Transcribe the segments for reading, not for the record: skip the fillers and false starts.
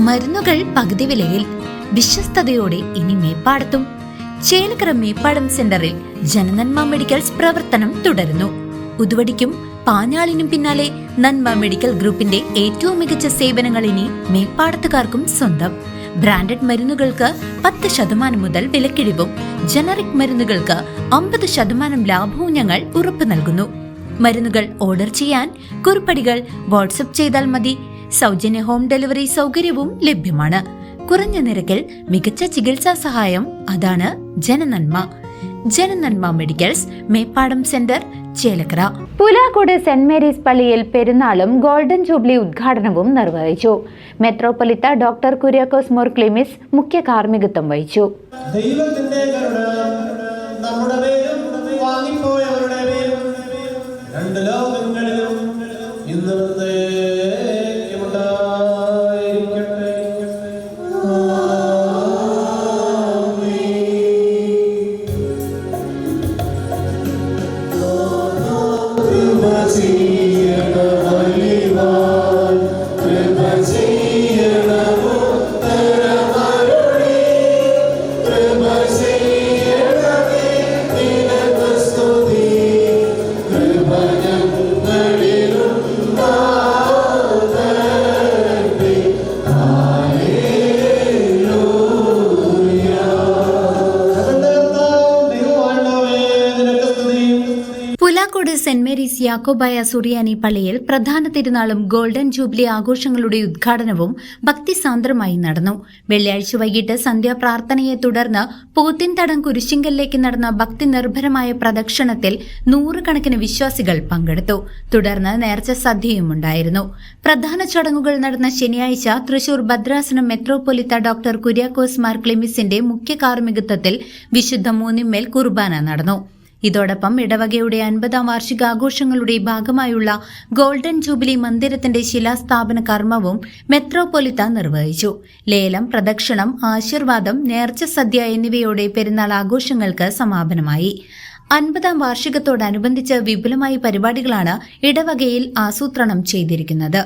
മരുന്നുകൾ പകുതി വിലയിൽ വിശ്വസ്തയോടെ ഇനി മേപ്പാടത്തും. ചേലക്കര മേപ്പാടം സെന്ററിൽ ജനനന്മ മെഡിക്കൽസ് പ്രവർത്തനം തുടരുന്നു. ഉതുവടിക്കും പാഞ്ഞാളിനും പിന്നാലെ നന്മ മെഡിക്കൽ ഗ്രൂപ്പിന്റെ ഏറ്റവും മികച്ച സേവനങ്ങൾ ഇനി മേപ്പാടത്തുകാർക്കും സ്വന്തം. ബ്രാൻഡഡ് മരുന്നുകൾക്ക് 10% മുതൽ വിലക്കിഴിവും ജനറിക് മരുന്നുകൾക്ക് 50% ലാഭവും ഞങ്ങൾ ഉറപ്പു നൽകുന്നു. മരുന്നുകൾ ഓർഡർ ചെയ്യാൻ കുറിപ്പടികൾ വാട്സ്ആപ്പ് ചെയ്താൽ മതി. സൗജന്യ ഹോം ഡെലിവറി സൗകര്യവും ലഭ്യമാണ്. കുറഞ്ഞ നിരക്കിൽ മികച്ച ചികിത്സാ സഹായം. അതാണ് Jananmma medicals, Meppadam centre, Chelakkara. Pulakode saint Mary's പള്ളിയിൽ പെരുന്നാളും ഗോൾഡൻ ജൂബിലി ഉദ്ഘാടനവും നിർവഹിച്ചു. മെത്രോപൊലിത്ത ഡോക്ടർ കുര്യാക്കോസ് മോർ ക്ലിമിസ് മുഖ്യ കാർമ്മികത്വം വഹിച്ചു. ദൈവത്തിന്റെ കരുണ നമ്മുടെ മേലും വാങ്ങിപ്പോയവരുടെ മേലും രണ്ട് ലോകങ്ങളിലും ഇന്ന് പുലാക്കോട് സെന്റ് മേരീസ് യാക്കോബായ സുറിയാനി പള്ളിയിൽ പ്രധാന തിരുനാളും ഗോൾഡൻ ജൂബിലി ആഘോഷങ്ങളുടെ ഉദ്ഘാടനവും ഭക്തിസാന്ദ്രമായി നടന്നു. വെള്ളിയാഴ്ച വൈകിട്ട് സന്ധ്യാപ്രാർത്ഥനയെ തുടർന്ന് പോത്തിൻതടം കുരിശിങ്കലിലേക്ക് നടന്ന ഭക്തി നിർഭരമായ പ്രദക്ഷിണത്തിൽ 100 കണക്കിന് വിശ്വാസികൾ പങ്കെടുത്തു. തുടർന്ന് നേർച്ച സദ്യയുമുണ്ടായിരുന്നു. പ്രധാന ചടങ്ങുകൾ നടന്ന ശനിയാഴ്ച തൃശൂർ ഭദ്രാസനം മെത്രോപൊലിത്ത ഡോക്ടർ കുര്യാക്കോസ് മാർ ക്ലിമിസിന്റെ മുഖ്യ കാർമ്മികത്വത്തിൽ വിശുദ്ധ മൂന്നിന്മേൽ കുർബാന നടന്നു. ഇതോടൊപ്പം ഇടവകയുടെ 50ാം വാർഷികാഘോഷങ്ങളുടെ ഭാഗമായുള്ള ഗോൾഡൻ ജൂബിലി മന്ദിരത്തിന്റെ ശിലാസ്ഥാപന കർമ്മവും മെത്രോപൊലിത്ത നിർവഹിച്ചു. ലേലം, പ്രദക്ഷിണം, ആശീർവാദം, നേർച്ച സദ്യ എന്നിവയോടെ പെരുന്നാൾ ആഘോഷങ്ങൾക്ക് സമാപനമായി. 50ാം വാർഷികത്തോടനുബന്ധിച്ച് വിപുലമായ പരിപാടികളാണ് ഇടവകയിൽ ആസൂത്രണം ചെയ്തിരിക്കുന്നത്.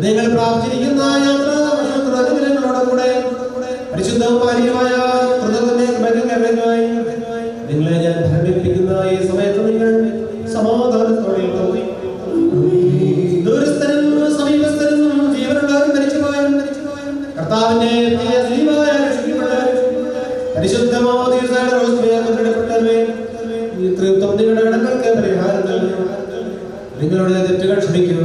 നിങ്ങൾ പ്രാപിച്ചിരിക്കുന്ന യാത്രാ പരിശുദ്ധവും പാലികമായ നിങ്ങളെ ഞാൻ ഭരമേൽപ്പിക്കുന്ന ഈ സമയത്ത് നിങ്ങൾ സമാധാനത്തോടെ ദൂരസ്ഥനും സമീപസ്ഥനും ജീവനുള്ളവരും മരിച്ചുപോയും കർത്താവിന്റെ പരിശുദ്ധമോ നിങ്ങളുടെ കടങ്ങൾക്ക് പരിഹാരം നൽകുന്നു. നിങ്ങളുടെ തെറ്റുകൾ ക്ഷമിക്കുന്നു.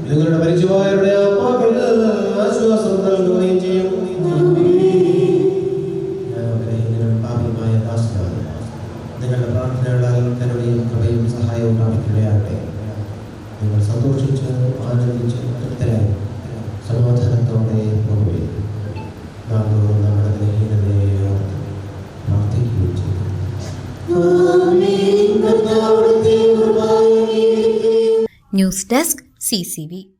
നിങ്ങളുടെ പരിചയമായവരുടെ ആത്മാക്കൾക്ക് ആശ്വാസം നൽകുകയും ചെയ്യും. പാപിമായ ദാസനാണ്. നിങ്ങളുടെ പ്രാർത്ഥനകളാൽ കരുണയും കൃപയും സഹായവും പ്രാപിക്കുകയാകട്ടെ. നിങ്ങൾ സന്തോഷിച്ച് ആനന്ദിച്ച് തൃപ്തരായി സമാധാനത്തോടെ പോകുകയും നമ്മുടെ ബലഹീനതയെ ഓർത്ത് പ്രാർത്ഥിക്കുകയും ചെയ്യും. News desk CCV.